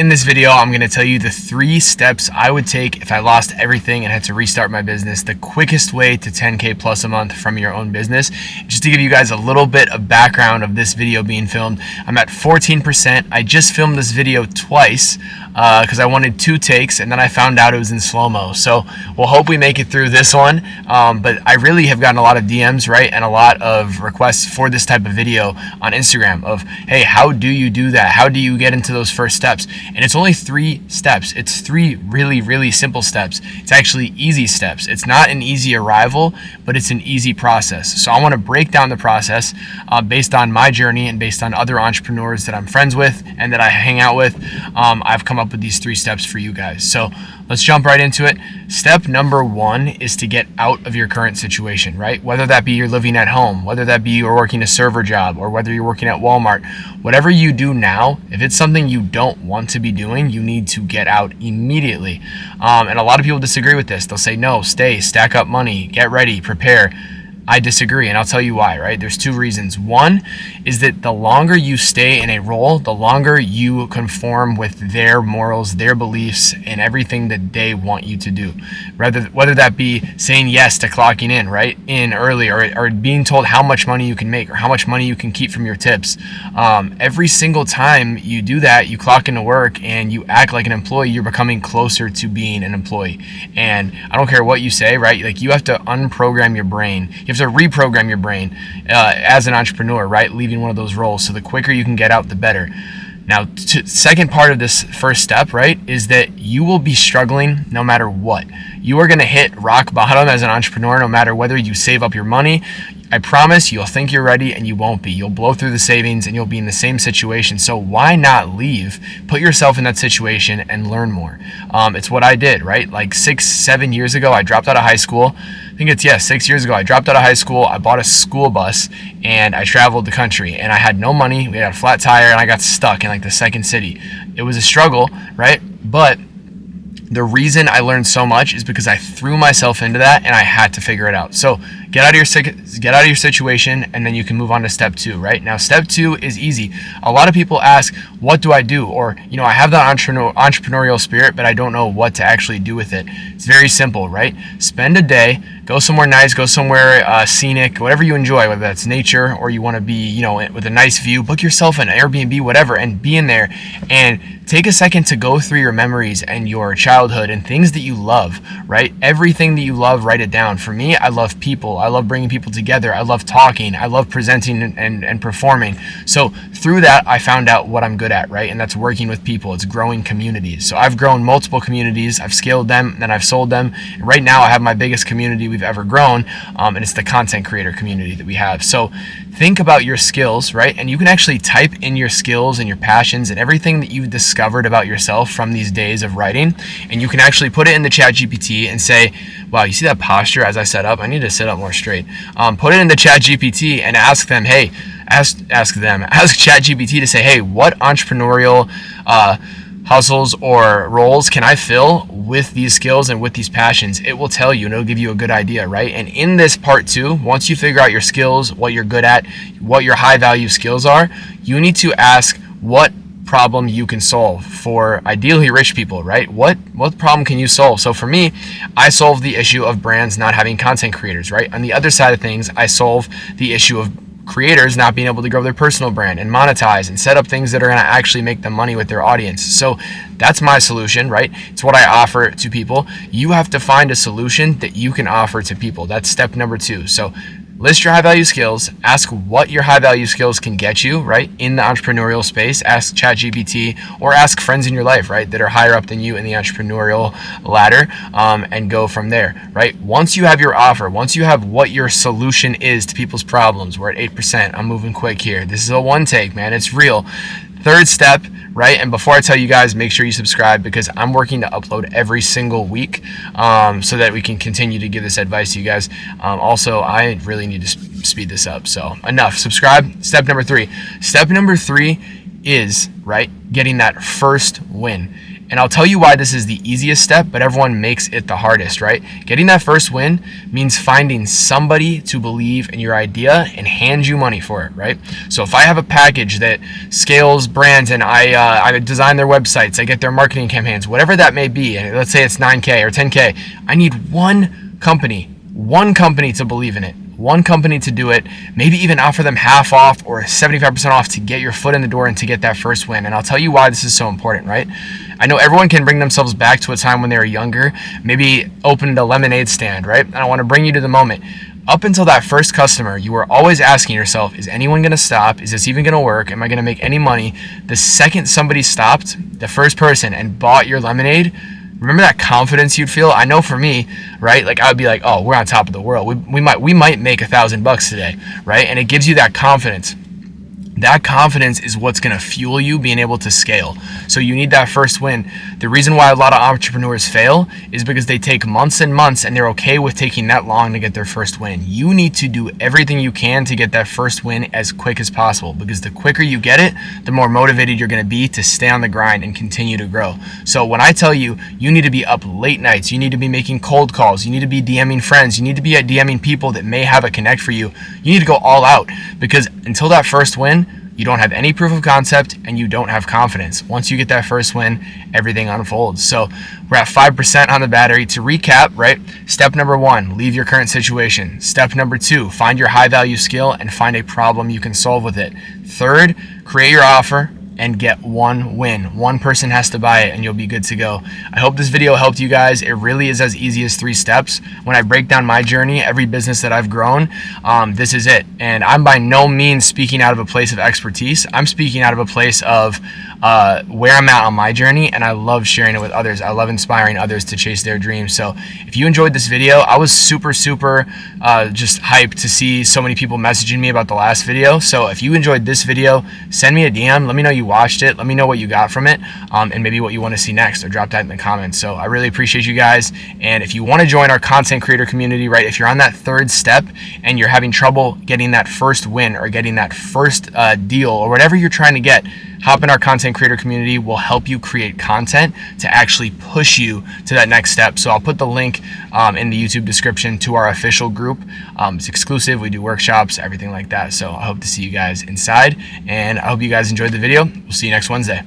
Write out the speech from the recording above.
in this video, I'm going to tell you the 3 steps I would take if I lost everything and had to restart my business, the quickest way to 10K plus a month from your own business. Just to give you guys a little bit of background of this video being filmed, I'm at 14%. I just filmed this video twice because I wanted 2 takes, and then I found out it was in slow-mo. So we'll hope we make it through this one. But I really have gotten a lot of DMs, right, and a lot of requests for this type of video on Instagram of, hey, how do you do that? How do you get into those first steps? And it's only 3 steps. It's 3 really, really simple steps. It's actually easy steps. It's not an easy arrival, but it's an easy process. So I want to break down the process based on my journey and based on other entrepreneurs that I'm friends with and that I hang out with. I've come up with these 3 steps for you guys. So let's jump right into it. Step number 1 is to get out of your current situation, right? Whether that be you're living at home, whether that be you're working a server job, or whether you're working at Walmart, whatever you do now, if it's something you don't want to be doing, you need to get out immediately. And a lot of people disagree with this. They'll say, no, stay, stack up money, get ready, prepare. I disagree, and I'll tell you why, right? There's 2 reasons. One is that the longer you stay in a role, the longer you conform with their morals, their beliefs, and everything that they want you to do. Whether that be saying yes to clocking in, right, in early, or being told how much money you can make or how much money you can keep from your tips. Every single time you do that, you clock into work and you act like an employee, you're becoming closer to being an employee. And I don't care what you say, right? Like, you have to unprogram your brain. You have to reprogram your brain as an entrepreneur, right? Leaving one of those roles. So the quicker you can get out, the better. Now, second part of this first step, right, is that you will be struggling no matter what. You are going to hit rock bottom as an entrepreneur no matter whether you save up your money. I promise you'll think you're ready and you won't be. You'll blow through the savings and you'll be in the same situation. So why not leave? Put yourself in that situation and learn more. It's what I did, right? Like 6-7 years ago, I dropped out of high school. I think it's 6 years ago. I dropped out of high school. I bought a school bus and I traveled the country, and I had no money. We had a flat tire and I got stuck in like the second city. It was a struggle, right? But the reason I learned so much is because I threw myself into that and I had to figure it out. So get out of your situation, and then you can move on to step 2, right? Now, step 2 is easy. A lot of people ask, what do I do? Or, I have that entrepreneurial spirit, but I don't know what to actually do with it. It's very simple, right? Spend a day, go somewhere nice, go somewhere scenic, whatever you enjoy, whether that's nature or you want to be, with a nice view, book yourself an Airbnb, whatever, and be in there and take a second to go through your memories and your childhood and things that you love, right? Everything that you love, write it down. For me, I love people. I love bringing people together. I love talking. I love presenting and performing. So through that, I found out what I'm good at, right? And that's working with people. It's growing communities. So I've grown multiple communities. I've scaled them, then I've sold them. And right now, I have my biggest community we've ever grown, and it's the content creator community that we have. So think about your skills, right? And you can actually type in your skills and your passions and everything that you've discovered about yourself from these days of writing, and you can actually put it in the ChatGPT and say, wow, you see that posture as I set up? I need to sit up more straight. Put it in the ChatGPT and ask them, hey, ask ChatGPT to say, hey, what entrepreneurial hustles or roles can I fill with these skills and with these passions? It will tell you, and it'll give you a good idea, right? And in this part 2, once you figure out your skills, what you're good at, what your high value skills are, you need to ask what problem you can solve for ideally rich people, right? What problem can you solve? So for me, I solve the issue of brands not having content creators, right? On the other side of things, I solve the issue of creators not being able to grow their personal brand and monetize and set up things that are going to actually make them money with their audience. So that's my solution, right? It's what I offer to people. You have to find a solution that you can offer to people. That's step number 2. So list your high value skills, ask what your high value skills can get you, right, in the entrepreneurial space. Ask ChatGPT or ask friends in your life, right, that are higher up than you in the entrepreneurial ladder, and go from there, right? Once you have your offer, once you have what your solution is to people's problems, we're at 8%. I'm moving quick here. This is a one take, man. It's real. Third step, right? And before I tell you guys, make sure you subscribe because I'm working to upload every single week so that we can continue to give this advice to you guys. Also, I really need to speed this up. So enough. Subscribe. Step number 3. Step number 3 is, right, getting that first win. And I'll tell you why this is the easiest step, but everyone makes it the hardest, right? Getting that first win means finding somebody to believe in your idea and hand you money for it, right? So if I have a package that scales brands and I design their websites, I get their marketing campaigns, whatever that may be, and let's say it's 9K or 10K, I need one company to believe in it. One company to do it, maybe even offer them half off or 75% off to get your foot in the door and to get that first win. And I'll tell you why this is so important, right? I know everyone can bring themselves back to a time when they were younger, maybe opened a lemonade stand, right? And I want to bring you to the moment. Up until that first customer, you were always asking yourself, is anyone going to stop? Is this even going to work? Am I going to make any money? The second somebody stopped, the first person, and bought your lemonade, remember that confidence you'd feel? I know for me, right? Like I would be like, oh, we're on top of the world. We might make $1,000 today, right? And it gives you that confidence. That confidence is what's going to fuel you being able to scale. So you need that first win. The reason why a lot of entrepreneurs fail is because they take months and months and they're okay with taking that long to get their first win. You need to do everything you can to get that first win as quick as possible, because the quicker you get it, the more motivated you're going to be to stay on the grind and continue to grow. So when I tell you, you need to be up late nights, you need to be making cold calls, you need to be DMing friends, you need to be DMing people that may have a connect for you, you need to go all out, because until that first win, you don't have any proof of concept and you don't have confidence. Once you get that first win, everything unfolds. So we're at 5% on the battery. To recap, right? Step number 1, leave your current situation. Step number 2, find your high value skill and find a problem you can solve with it. Third, create your offer and get one win. One person has to buy it and you'll be good to go. I hope this video helped you guys. It really is as easy as 3 steps. When I break down my journey, every business that I've grown, this is it. And I'm by no means speaking out of a place of expertise. I'm speaking out of a place of where I'm at on my journey, and I love sharing it with others. I love inspiring others to chase their dreams. So if you enjoyed this video, I was super just hyped to see so many people messaging me about the last video. So if you enjoyed this video, send me a DM. Let me know you watched it. Let me know what you got from it, and maybe what you want to see next, or drop that in the comments. So I really appreciate you guys. And if you want to join our content creator community, right, if you're on that 3rd step and you're having trouble getting that first win or getting that first deal or whatever you're trying to get, hop in our content creator community. We'll help you create content to actually push you to that next step. So I'll put the link in the YouTube description to our official group. It's exclusive. We do workshops, everything like that. So I hope to see you guys inside, and I hope you guys enjoyed the video. We'll see you next Wednesday.